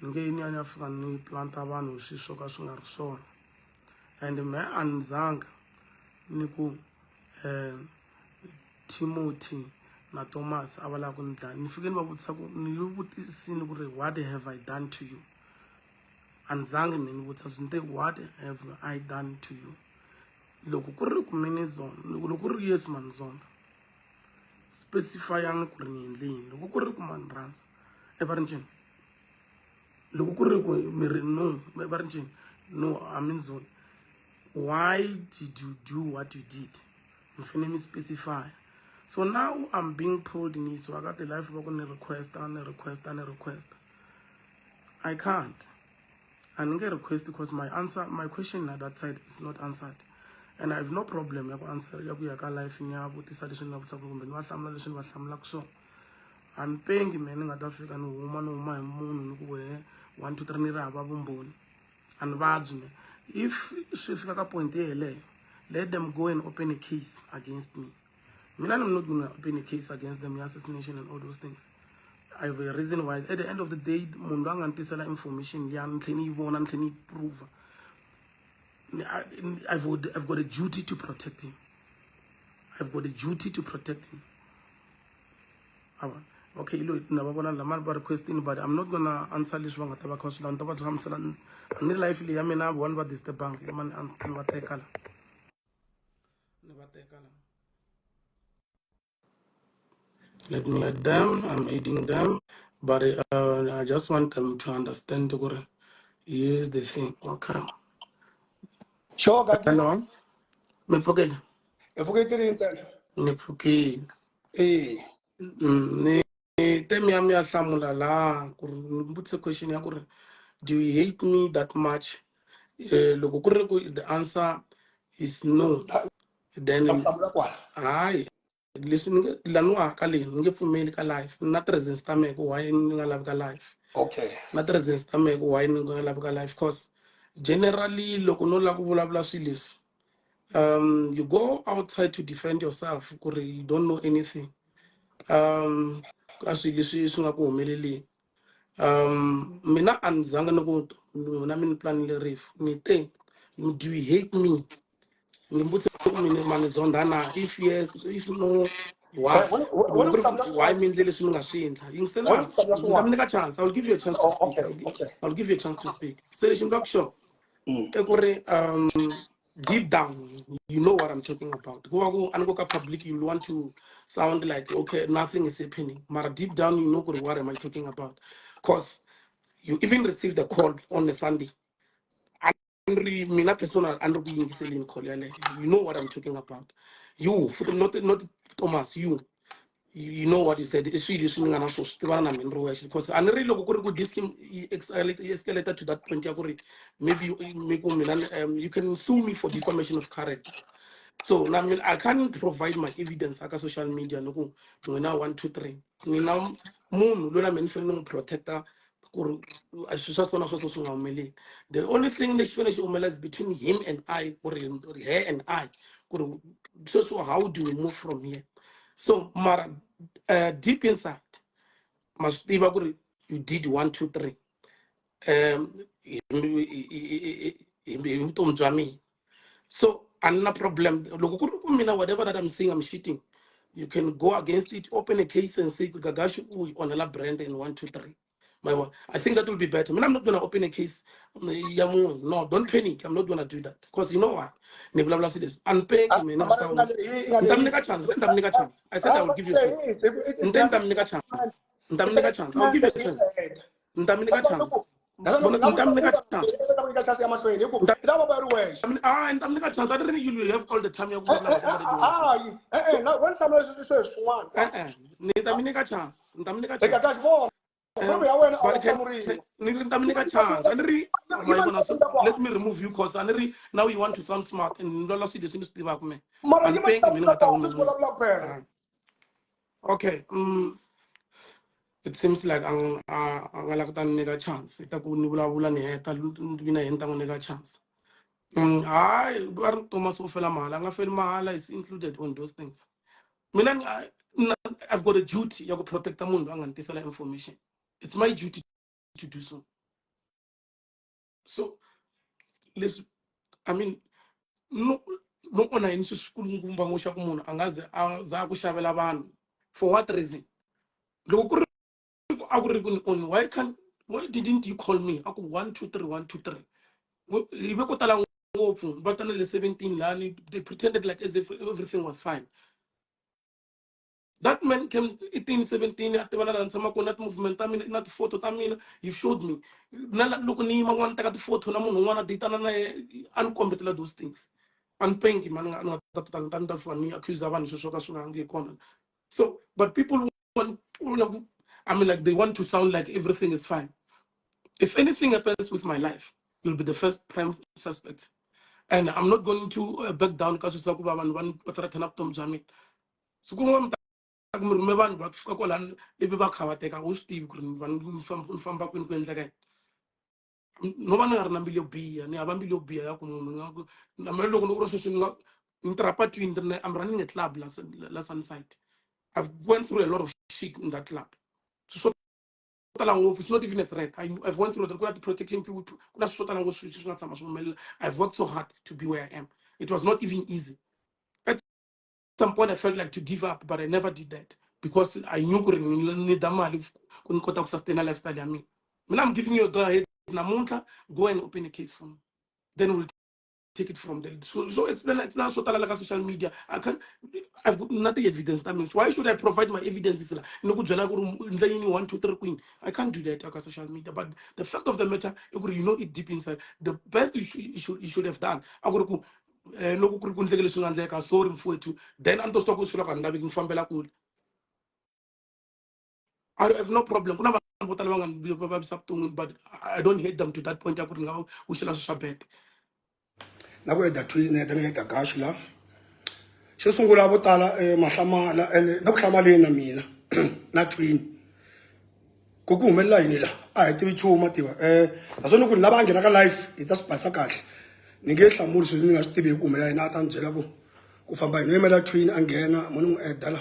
nge ni anya fika ni planta vanhu swiswo ka swi nga ri swona and me a ni zanga ni ku Timothy na Thomas a va lava ku ni dlaya ni fike ni va vutisa ku ni vutisini ku ri what have I done to you a ni zangi ni vutisa swin'we what have I done to you loko ku ri ku mini zonda loko ku ri yes mani zonda specifying ku ri ni endle yini loko ku ri ku mani rhandza va ri ncini loko ku ri ku mi ri no va ri ncini no I mean zonda why did you do what you did mi fanele mi specify so now I'm being told in so I got the life work on a request and a request and a request I can't and get a request because my question at that side is not answered and I have no problem ya ku answer ya ku ya ka life nya vutisa leswi ni nga vutisa ku kumbe ni va hlamula leswi ni va hlamulaka swona a ni pengi me ni nga ta fika ni huma hi munhu ni ku wehe 1 2 3 ni ri hava vumbhoni a ni vabyi me if swi fika ka point yeleyo let them go and open a case against me mina I'm not going to open a case against them assassination and all those things I have a reason why at the end of the day munhu a nga ni tisela information ya ni tlhela ni yi vona ni tlhela ni yi prove I've got a duty to protect him. I've got a duty to protect him. Okay, look, requesting, but I'm not gonna answer this one at because I'm life one but this the bank. Let me let them, I'm eating them, but I just want them to understand the here's the thing. Okay. Sure, Hello. Me forget. If we get in there. Me forget. Tell me, I'm a question. Do you hate me that much? The answer is no. Then, listen, Lanua Kali, give for me a life, not resist stomach, why in a life. Okay. Not resist stomach, why in a life. Because generally, Lokono Lakula Blasilis. You go outside to defend yourself, you don't know anything. Mina anzanga no na min plan le ref ni think do you hate me if yes if no why means a chance I'll give you a chance to speak I'll give you a chance to speak selection block show deep down you know what I'm talking about go public you want to sound like okay nothing is happening but deep down you know what am I talking about because you even received a call on a Sunday. You know what I'm talking about. You, for the not Thomas, you know what you said. It's really because I really look this escalated to that point. Maybe you can sue me for defamation of character. So now I can't provide my evidence like social media. No, now 1 2 3. Now moon protector. The only thing they finish is between him and I, or her and I. So how do we move from here? So, Mara, deep inside, you did 1 2 3. So, another problem. Whatever that I'm saying, I'm cheating. You can go against it, open a case, and say Gagash on a brand in 1 2 3. I think that will be better. I mean, I'm not going to open a case. No, don't panic. I'm not going to do that. Because you know what? I'm paying me. Chance. I said I will give you a chance. Chance. I'll give you a chance. Chance. I don't think you have all the time. When someone says one, let me remove you because now you want to sound smart and okay. It seems like I'm a chance. Chance. Thomas is included on those things. I've got a duty to protect the information. It's my duty to do so. So listen, I mean, no ona yini xikulu ngumba ngo xa ku munhu a nga ze a za ku xavela vanhu for what reason? Loko ku ri a ku ri ku ni only why didn't you call me? Aku 1 2 3 1 2 3. Ibe ko tala ngopfu ba tana le 17 lani, they pretended like as if everything was fine. That man came 18 17 at that movement not photo tamina you showed me. Nala look ni mangwan taka photo na munhu wana ditana na uncompletely those things. Unpengi man no tanta for me accuse abantu shoka suna ngi kona. So but people want, I mean, like they want to sound like everything is fine. If anything happens with my life, you'll be the first prime suspect. And I'm not going to back down because it's one turn up Tom Jamie. So go on. Remember what Fokolan, if you back how take a host Steve Green from back when again. No one are Nambilio B and Abambilio B. I'm Intrapatu internet. I'm running a club last night. I've went through a lot of shit in that club. So it's not even a threat. I've went through the protection. I've worked so hard to be where I am. It was not even easy. At some point, I felt like to give up, but I never did that because I knew couldn't sustain a lifestyle. I mean, when I'm giving you a go ahead, go and open a case for me. Then we'll take it from there. So it's been like now social media. I've got nothing evidence. That means why should I provide my evidence? You know, 1 2 3 queen. I can't do that on social media. But the fact of the matter, you know it deep inside. The best you should have done. Then I'm just talking to I have no problem. But I don't hate them to that point. I couldn't know we should also bed. Na ku heta twin heta ni Gagash la xo sungula vo tala mahlamala ene na ku hlamaleni na mina na twin ku humelela yini la a hi tivi chuma tiva naswona ku ni lava nghena ka live hi ta swi basa kahle ni nge hlamuli swilo ni nga swi tivi hi ku humelela yini a ta ni byela ku famba yini no yimela twin a nghena mo ni n'wi eda la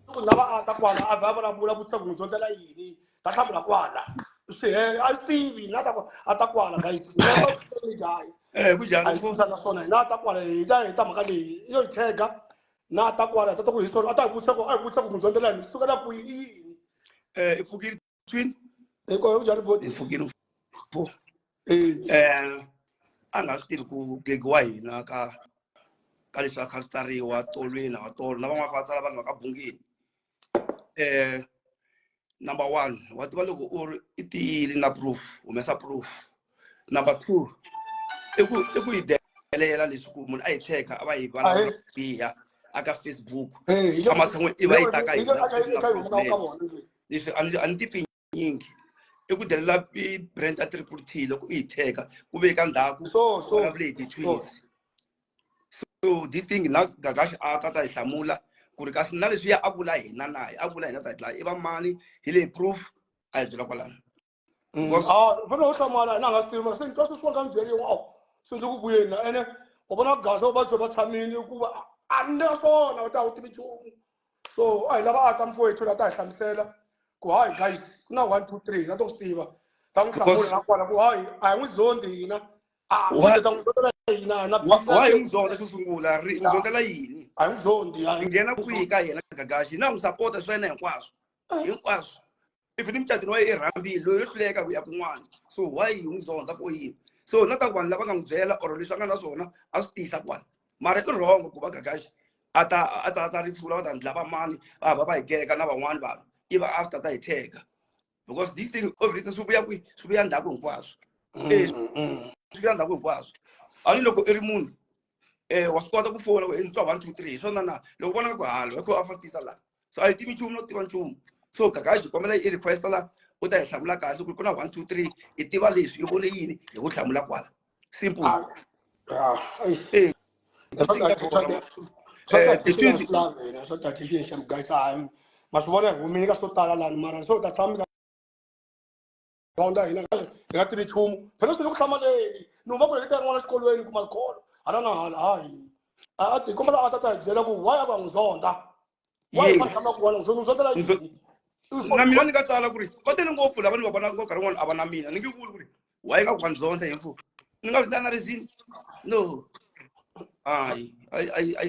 ku lava a ta kwala a vha vulavula vutlhari n'wi dyondzela yini ta hlamula kwala swi a swi tivi na ta a ta kwala guys ku jani na swona na ta kwala hi ta mhaka leyi yo hi tshega na ta kwala ta ku history a ta hi vutisa ku n'wi dyondzela yini sukela kwihi i pfukile twin ku jani bo i pfukile fo a nga swi tivi ku gegiwa hina ka leswi a kha swi tsariwa tolweni a tolo na van'wana va tsala vanhu va ka bungeni number 1 wa tiva loko u ri i tiyile na proof humesa proof. Number 2 i ku hi delela leswi ku munhu a hi cheka a va hi vulavula biha aka Facebook amatshan'wini i va yi ta ka hina leswi a ni ti nyingi i ku delela brand a triple T loko i hi cheka ku veka ndhaku vulavule hi tweets. So this thing na Gagash a ta hi hlamula ku ri kasi na leswi ya a vula hina na a vula hina ta hi va mani hi le proof a hi byela kwalano vona u hlamala na nga tiva se ni twa swi swonga byeriwa swi ndzi ku vuyeni ene u vona Gagash va tshamile hikuva a ni na swona u ta u tivi nchumu so a hi lava a ta mfowethu la ta hi hlamusela ku hayi guys ku na 1 2 3 na to swi tiva ta n'wi hlamula na kwala ku hayi a hi n'wi zondi hina ta n'wi zondela hina na wa hi n'wi zonda xo sungula ri n'wi zondela yini a hi n'wi zondi hi nghena kwihi ka yena Gagash na n'wi sapota swena hinkwaswo if ni mucatini wa i rhambile loyi yo hluleka ku ya kun'wana so why hi n'wi zonda for yini so na ta vanhu lava nga n'wi byela or leswi a nga na swona a swi tiyisa kwala mara i wrong ku va Gagash a ta risula va ta ndla va mani va hi geka na van'wana vanhu i va after ta hi teka because this thing everything swi vuya ndhaku hinkwaswo swi vuya ndhaku hinkwaswo a ni loko i ri munhu wa swi kota ku fona ku ni twa 1 2 3 swona na loko vona ku halo i ku a fastisa la so a hi tivi nchumu no tiva nchumu so Gagash kombela i request la u ta hi hlamula kahle ku na 1 2 3 i tiva leswi i vone yini hi ku hlamula kwala simple ma swi vona hi humile ka swo tala lani mara so ta tshama hina hi nga tivi nchumu phela swi le ku hlamaleni ni va ku hi ta n'wana xikolweni kuma kholo hala na hala hayi a ti kombela a ta hi byela ku why a va n'wi zonda why va tshama ku vona n'wi zondela yini na mina ni nga tsala ku ri va tele ngopfu lava ni va vonaka nkarhi wun'wana a va na mina ni nge vuli ku ri why nga ku va ni zonda hi mfumo Ninga reason. No. I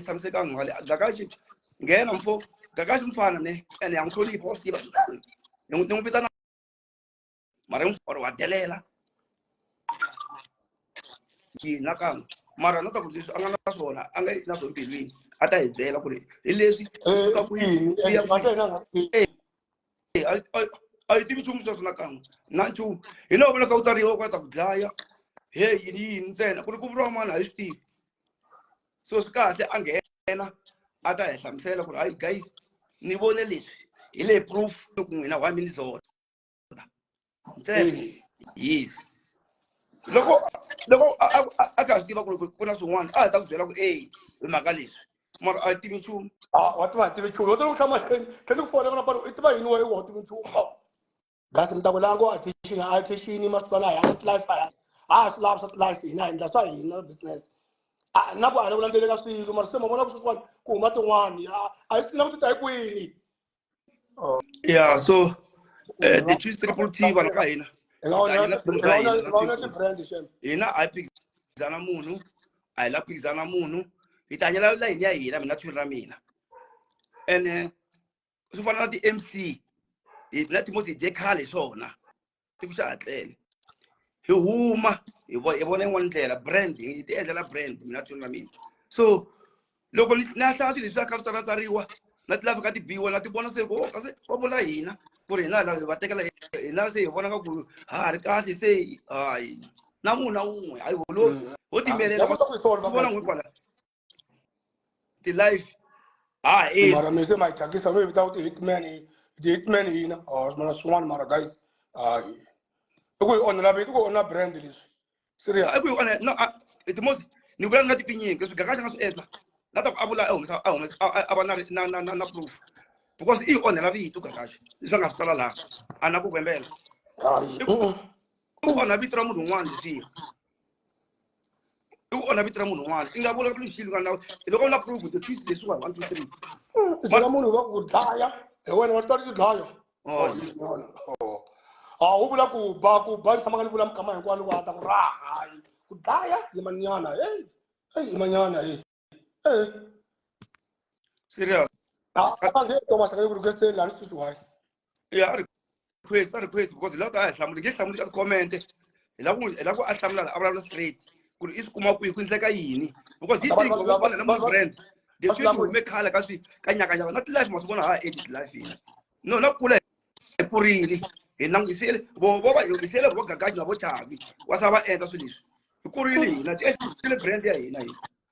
something ngale. Gagash ngena mfo. Gagash mfana ne. Ene yang tholi post ba. Yung pitana. Mara or wadelela. Yi nakang. Mara nata ku angana sona. Anga na so bilwini. Ata ezela kule. Ilesi suka ku yi. I think you must not come. Not you. You know, when I go to the Okata, hey, you need then. I could go from one. I Steve. So, Scott, again, I die some celebrate guys. Nivonelis. He lay proof looking in a 1 minute old. Yes. Look, I can't give up with us one. I thought you have a Magalis. More I think you. What my TV show? Don't come can you follow about it by no what to Gas in Tabalango, I fishing in Masala, life fire. I slabs at life in that's why you know business. Now I don't want to see you must one of one, Kumato one. I still have to type with Yeah, so the choose triple T one kind. I pick Zanamunu, I love pick Zanamunu. Itanya la idea ina natural mina. And so for the MC, it let him say Kali so na. Tikusha atlele. He huma, he one there branding, it is a brand natural mina. So local national is like after Ratariwa, not love at the B1 at the bonus of Populaina, Purina, particularly in say one of the hard cars say, I Namu, I will look what he made the life. Mara my chakis away without it many, or swan mara guys. Go on a brand list. Serious. No, it most new brand not opinion because Gagash not of Abula proof. Because you on a V to Gagash. It's not a salala. And Abu Bembel. On a bit Ramun one to see. You on a bit Ramun one. In the Bula Shield now, it's all proof with the trees this one, 1, 2, 3. Ramun would die. When what started to die. Ubulaku, Baku, Bansaman Bulam Kama and Gualuata, Rai, Udaya, Yamaniana, Yamaniana, Serious. I can't get Thomas able to get the lunch to why. Yeah, request because a lot of somebody get somebody comment. Elago Astamla around the street. Could is come up with Zagaini because this thing was brand. The children will make Halakasi, Kanyaka, not life must want to edit life in. No, not cool. Really. And now you say, well, what you say about Gagash about Charlie? What's our end of this? You could really not a brand there.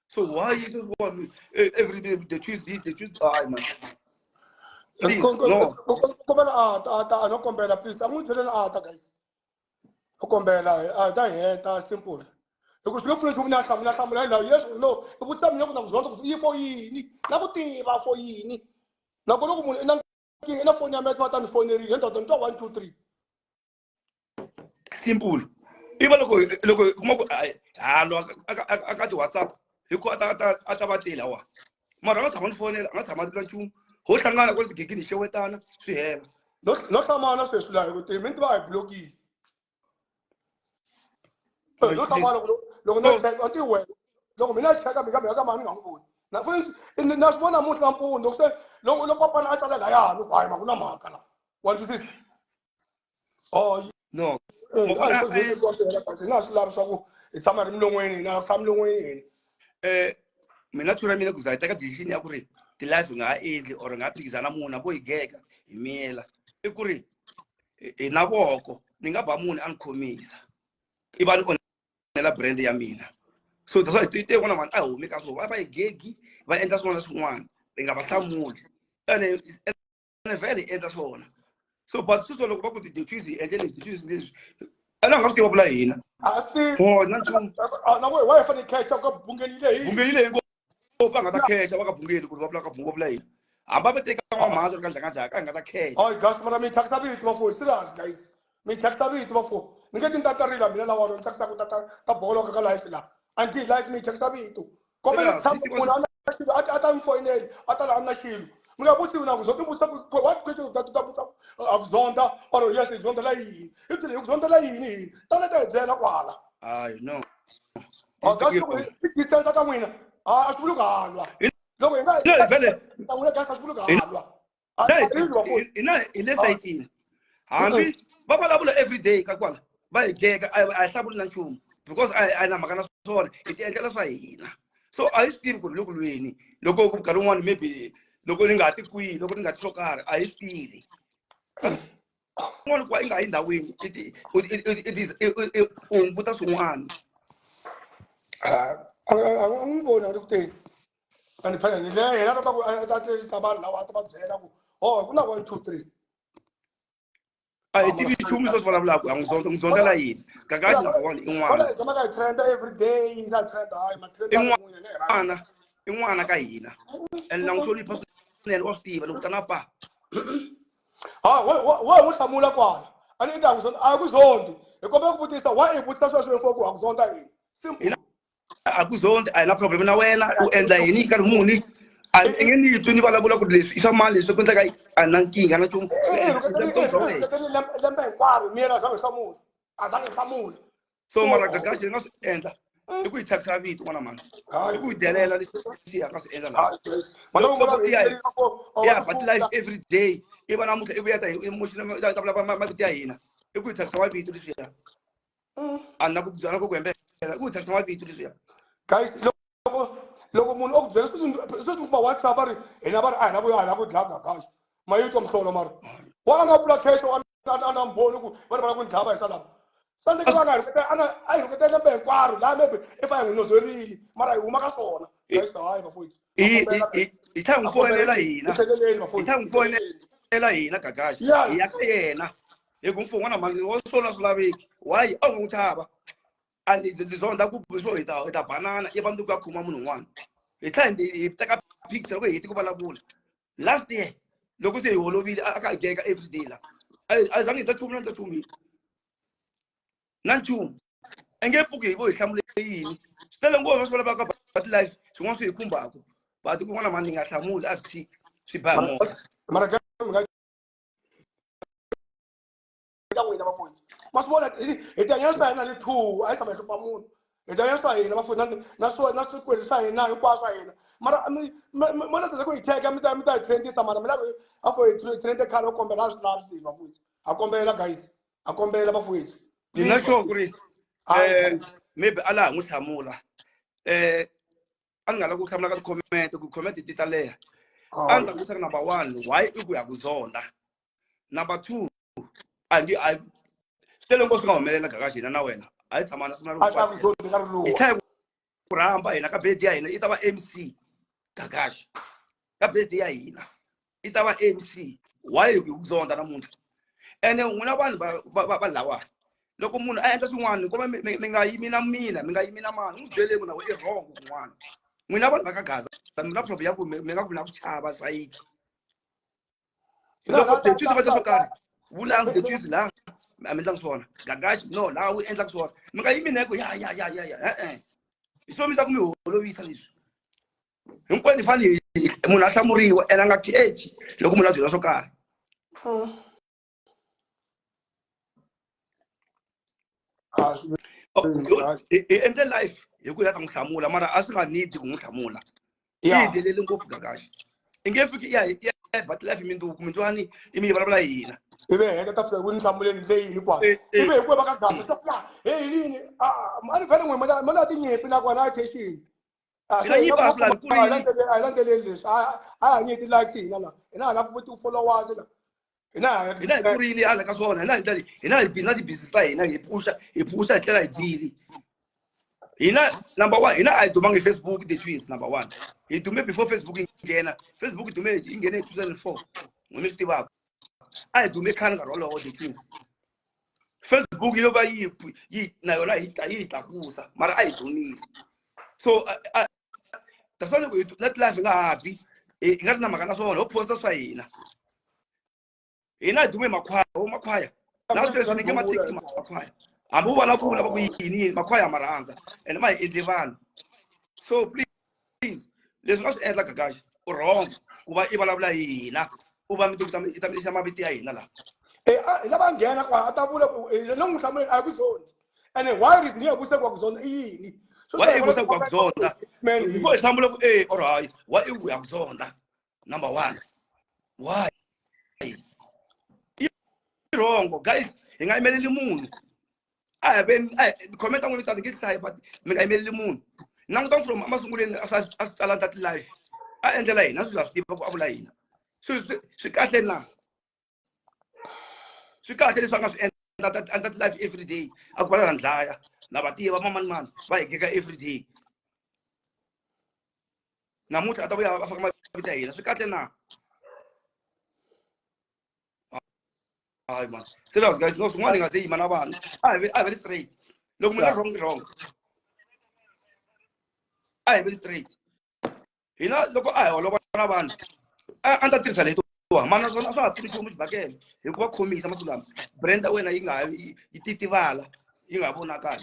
So why is this one every day they choose this, they choose I man. Please, no. No compare, please. I'm going to tell you, guys. No compare, that's simple. Because look for some yes or no. It would tell me not to for ye, not for ye. Now go to enough for your method for the reason of 1, 2, 3. Simple. Even look, I got to WhatsApp. You got Atabatela. Maranga someone phone, not some other two. Who can I go to get in show it on? Not some other special with the mental blocky. Not some other look until when. Look, we not check up become a man on board. Now, for instance, in the next one, I'm not on board. Look up and I tell you, look, I'm not Makala. What is this? Oh, no. It's somebody no winning, now some no winning. Minatura mina because I take a decision. The life in our age or an application, a boy gag, Emila, Ekuri, a Naboko, Ningabamun and Comis. Iban on a brand Yamina. So that's why they want to I will make us why gaggy, but end us one. They have some mood. And a very end us one. So, but so look back with the Tuesday and then the Tuesday. I don't have to apply. I see. Oh, not you. Now, why for the catch up Bungay? Go for a catch. I want to go to a bungo play. I'm about to take a master and a catch. Oh, Gasmara, me tax a bit for guys. Me tax a bit for. Me getting that Rilla, Mila, or Taxa, Bolo Califila. Until life me tax a bit too. Come and some for in it, Atalana. We are putting now, so what could you that or yes, it's on the line. If it's on the line, don't let them. I know. Gagash distance ka n'wina a swi vuli ku halwa loko hi nga n'wina Gagash a swi vuli ku halwa in le sayitini hambi va vulavula every day ka kwala va hi gega a hi hlavuli na nchumu because a na mhaka na swona hi ti endlela swa hina so a hi swi tivi ku ri loko lweni loko ku nkarhi wun'wani maybe loko ni nga ti kwihi loko ni nga ti swo karhi a hi swi tivi n'wana ku va i nga yi ndhawini u hunguta swin'wana a n'wi voni a ri ku teni a ni phela ni le yena ta ku ta tirhisa vanhu lava ta va byela ku ku na 1 2 3 a hi tivi nchumu leswi vulavulaka a n'wi zondzela yini Gagash number 1 i n'wana tshama ka hi trend every day yi sa trend hayi ma trend i n'wana ka hina and na n'wi hlonipha swinene wa swi tiva loko tana pa wa n'wi hlamula kwala a ni ta ku a ku zondi hi kombela ku vutisa wa i vutisa sweswo mfoku a ku zonda yini simple a ku zondi a hi na problem na wena u endla yini nkarhi muni a nge ni twi ni vulavula ku leswi i swa mali leswi ku endleka a na nkingha na nchumu lembe hinkwaro miyela a zange hlamula a zange hlamula so mara Gagash ni nga swi endla i ku hi thyakisa vito n'wana mani i ku hi delela leswi a nga swi endla laha but life every day i va namuntlha i vuya ta ta vulavula mavito ya hina i ku hi thyakisa mavito leswiya a ni na ku gwembela i ku hi thyakisa mavito leswiya guys loko munhu o ku byela sweswi kuma WhatsApp a ri hina va ri a hi na ku dlaya Gagash ma yi twa mhlolo mara wa nga vula cash a na mboni ku va ri ku ni dlaya va hisa lava sandeke va nga a hi rhuketela lembe hinkwaro laha maybe if a hi n'wi nozerile mara hi huma ka swona guys hayi bafowethu hi tlhela n'wi fonela hina hi tlhela n'wi fonela hina Gagash hi ya ka yena hi ku mfumo n'wana mani wa swona swi laveki why a n'wi chava a ni zonda ku so hi ta banana i vanhu ku khuma munhu un'wana hi tlhela hi teka picture loko hi heti ku vulavula last year loko se hi holovile a ka gega every day la a zange hi ta chuma na chumi na nchumu enge pfuki hi vo hi hlamule yini swi tele ngopfu swi vulavulaka about life swin'wana swi hi khumbaka but ku n'wana mani ni nga hlamuli a swi ba moya mara ka n'wina bafowethu ma swi vona hi ti hanyela swa hina le two a hi tshama hi hlupha munhu hi ti hanyela swa hina bafowethu na swikweleti swa hina hinkwaswo swa hina mara mona se ku hi teka mi ta hi trendisa mara mi lava afo hi trende khale u kombela swi lavi swi bafowethu a kombela guys a kombela bafowethu ni na sure ku ri maybe ala n'wi hlamula a nga la ku hlamula ka ti-comment ti ta leha a ni ta vutisa number 1 why i ku ya ku zonda number 2 swi tele ngopfu swi nga humelela Gagash hina na wena a hi tshamana swi na hi tlhela ku rhamba hina ka birthday ya hina i ta va MC Gagash ka birthday ya hina i ta va MC why ku zonda namuntlha ene n'wina vanhu va lawa loko munhu a endla swin'wana kuma mi nga yimi na mina mi nga yimi na mani n'wi byele ku na we i wrong kun'wana n'wina vanhu va ka Gaza mi na problem ya ku mi nga ku na ku chava sayiti loko the choose va swo karhi vulangi the choose la a mi endla swona Gagash no la u endla swona mi nga yimi na ku ya hi swo mi ta ku mi holovisa leswi hinkwenu fane munhu a hlamuriwa ene a nga khechi loko munhu a byela swo karhi ende life hi ku ya ta n'wi hlamula mara a swi nga need ku n'wi hlamula yi hetelele ngopfu Gagash i nge fiki ya but life mindwani i mi vulavula hina ibe heta ta fika ku ni hlamuleni ndle yini kwala ibe hi ku va ka Gagash stop la hey yini a ni vele n'we ma la ti Nyimpi na kona attention a landzeleli leswi a hanyi ti likes hina la hina la ku ti followers la hina hi kurile hala ka swona hina hi business ti-business ta hina hi phusha hi tlela hi dzili hina number 1 hina a hi dumangi Facebook the tweets number 1 hi dume before Facebook nghena Facebook dume hi nghene hi 2004 n'wina swi tivaka a hi dume khale nkarhi wolowo the tweets Facebook yo va yi na yona yi tlakusa mara a hi dumile so that's why we let life nga happy hi nga ri na mhaka na swona ho posta swa hina hina dume makhwaya na sweswi ni nge mateki makhwaya hambi u vulavula va ku yini makhwaya ma rhandza ene ma hi endli vanhu so please leswi nga swi endla Gagash u wrong ku va i vulavula hina u va mi ta mi mavito ya hina laha lava nghena kwa a ta vula ku no n'wi hlamula a hi ku zoni And why is near Busa Wagzon? Why was a Wagzonda? Before example of A or I, why you Wagzonda? Number one. Why? You're wrong, guys. And I made the moon. I have been comment on it at the get side, but I made the moon. Now don't from Amazon as that life. I end the line, that's just the line. So she can't now. She can't tell us and that life every day. I go and lie. Nabatia, man, why every day. Namut at the way of my day. That's cut now. I must. So, guys, no morning. I say, Manaban. I very straight. Look, wrong. I very straight. You know, look, I all over Manaban. And that is a little. Manas going to start too much again. You walk for me, some of them. Brenda, when I Titivala, you have one again.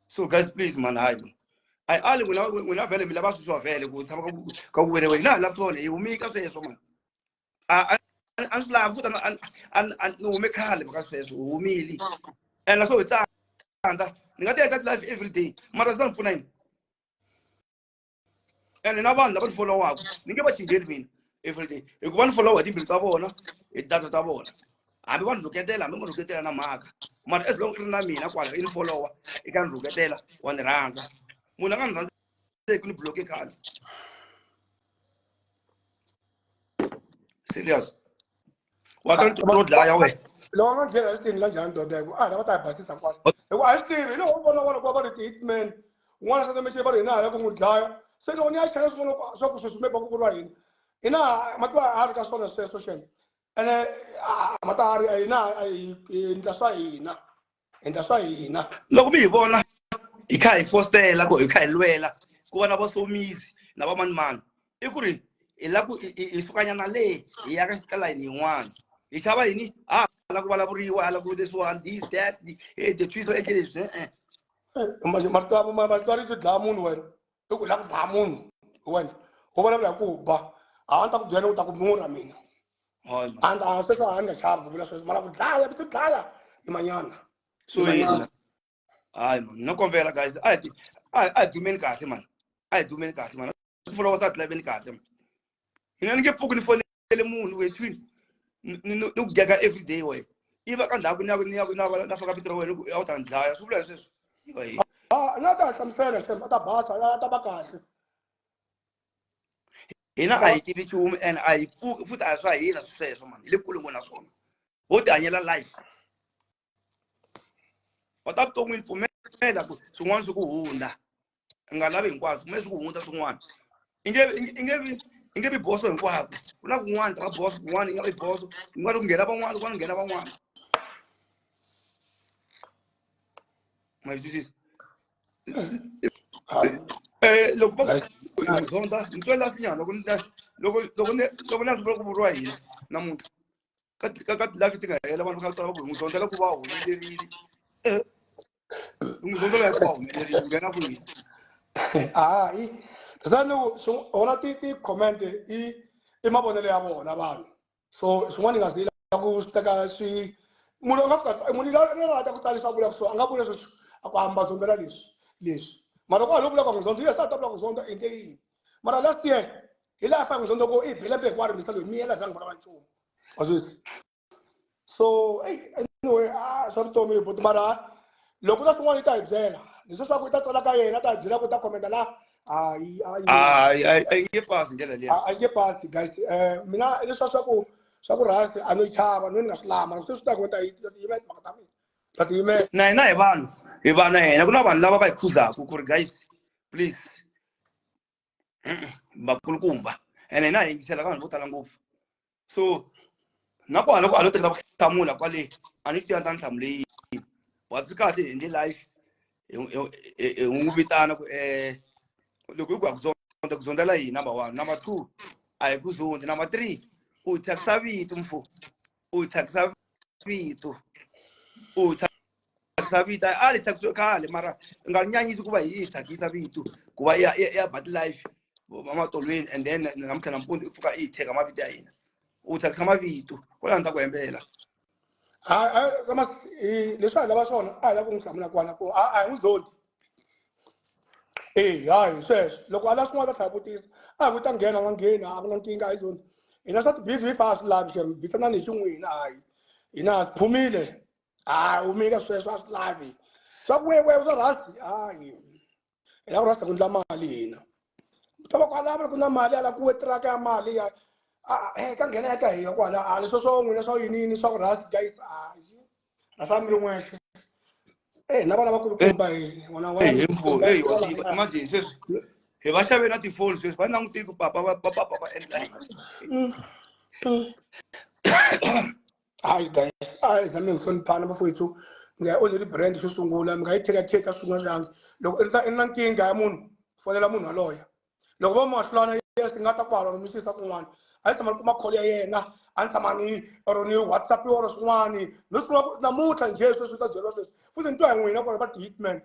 So, guys, please, man, I only will not very much so available. Go away, not love on you, make us say so much. And slap foot and no make hard because says who me. And so it's that life every day. Mother's done for nine. And another one that follow up. Think what she did mean every day. If one follow a different tabona, it does a tabona. I want to get there, I'm going to get there and a mark. But as long as I mean, I in follower, you can look at there on the answer. Munagan, they could block a card. Serious. What don't you not die away? Long and get in Lajan, I know what I passed it. I still, you know, what about the treatment. Once of the machine, but I would die. So, only I can so to make a good in a Matua Arcas on a station. And Matari, in the Saina. Look me, Bona. You can't force there, like you can't well. Go on about so measy. Now, man. You could. Ilaku is Kanale, Yarakala in one. It's how I need. Like what this one, that, the trees are against. Martari to Damun when you could have Damun when over the Cuba. I want to general Takumura. And I said, I'm the child of the Tala in Mayana. So, I'm no compare, guys. I do many cars, man. I do many cars, man. Follow that 11 cars. You don't get poking for the moon with twin. No Gaga every day way. Even can have never out and die. So blesses. Not some fairness, but a boss, a tabacas. In I give it to him and I put as I hear us say someone. Look when I saw him. What Daniela life. But I'm talking for me. So once you go on that. And I love him was most one. In give boss and what? Not one, a boss, one, a boss. You want to get up on one, get up on one. My duties. Look, Zonda, you last year, look at Roy. Namu. Cut laughing. I don't have to go. Zonda, wow, really. So ona titi comment imabonele yabo nabantu so swani ngasila kustaka si muno ngafika munila nela takutalisa bula so angabule so akwahamba zombela liso mara kwa lobula kwa ngizonto yesa tabula ngizonto into mara last year ila fa ngizonto ko ibhela be kwari misalo miyela zangu bana bantu azwisi so anyway somto me but mara lokula swani ta ibzela liso swa ku itatsala ka yena ta ibzela ku ta comment la I get past I get past guys. Mina ini saku ras anu chava nu ngaslama. So sta kwenta ime makatami. Tati ime. Na Ivan na kuna ban lava kai kuza kukur guys. Please. Bakul kumba. Ene na ingisela kan botala ngofu. So na kwa alo tekla tamula kwale. Anifti antan tamle. Watsukati in the life. Ngubitana look at number one, number two, I go to number three. Who takes a bit to who takes a bit to who takes a bit. I take to call Mara and Ganyani to go by it, takes a bit to go by but life. Mama to win and then I'm going to put it take a mavita in. u tshama mavito kwala ndza ku hembela kama leswi a lava swona a lava ku n'wi hlamula kwana ku a n'wi zoli hayi sweswo loko a lava swin'wana ta vutisa a hi ku ta nghena nga ngheni a ku na nkingha hi zoni hina swa ti-beef a swi lavi xem bisanani hi xin'wina hayi hina a swi phumile umika sweswo a swi lavi swa ku wewe swa rasti hayi hi lava ku rasta ku endla mali hina ta va kwalava ku na mali ala ku wetiraka ya mali ya ka nghena eka hina kwala leswo swo n'wina swa yinini swa ku rasti guys rasa mi ri n'wexe na vana va kulukumba imagine sweswi hi va xave na tifoni sweswi va langutiki ku papa va endla hayi guys zami ngihloniphana bafowethu ngiya-oneli brand xo sungula mi nga yi cheka swin'wana loko i na nkingha ya munhu fonela munhu waloya loko va mahlulana yes nga ta kwala mi swisisa kun'wana a yi tshama ni kuma call ya yena a ni tshama ni or ni whatsapp or swin'wani no sungula namuntlha njhe sweswi ta byeriwa sweswi futhi ni twa hi n'wina kona va ti-hitman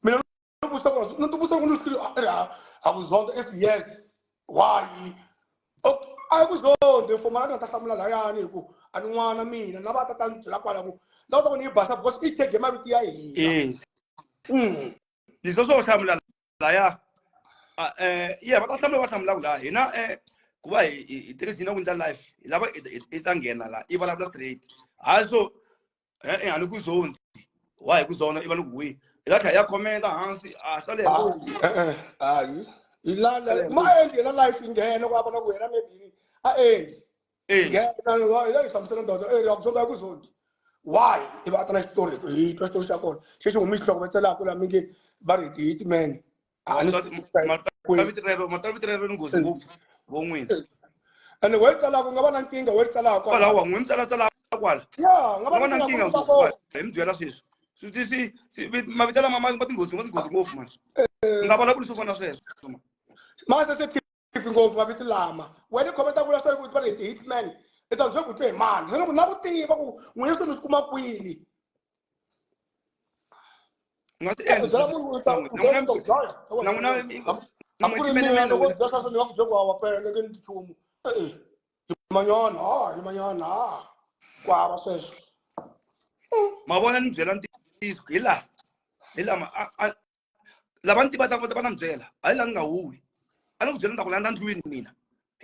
mina ni tivusa ku ni a ku zonda if yes why a yi ku zonde fomala ni nga ta hlamula layani hi ku a ni n'wana mina na va tata ni byela kwala ku ni ta ku ni yi basa because i chege maviti ya hina leswi swo hlamula laya va ta hlamula va hlamulaka laha hina ku va hi tirhisina ku endla life hi lava i ta nghena laha i vulavula straight hayi so hani ku zondi wa hi ku zona i va ni ku wihi hi la tlhela ya khomenta hansi a swi ta le hayi hi ma endli na life nghena ku a vona ku hina maybe a endli nghena hi la hi hlamusela ndoda ya ku zonda ya ku zondi why i va ta na xitori hi twa xitori xa kona xexi humi xihlokovetselaka laha mi nge va ri ti-hitman mataviti rero ni nghozi ngopfu vo n'wina ene we tsalaka u nga va na nkingha we tsalaka kwala wa n'wi mi tsalatsala kwala ya nga va na nkingha ngopfu hi mi byela sweswi mavito lama ma tinghozi ngopfu mani nga vulavuli swo fana sweswo ma sensitive ngopfu mavito lama wena i khometa vula swa ku va ri ti-hitman i ta byela ku twe hi mani se na ku tiva ku n'wina swi mi swi kuma kwini nga swi endla a ku ri mina loko bya sweswo ni nga ku bye ku hawa pele ke ni nchumu hi manyana ku hava sweswo ma vona ni byela ntiyiso hi laha lava ni tivaka va na mi byela hayi laha ni nga huwi a ni ku byela ni ta ku landa ndlwini mina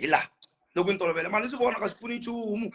hi laha loko ni tolovela mali swi vona ka swi pfuni nchumu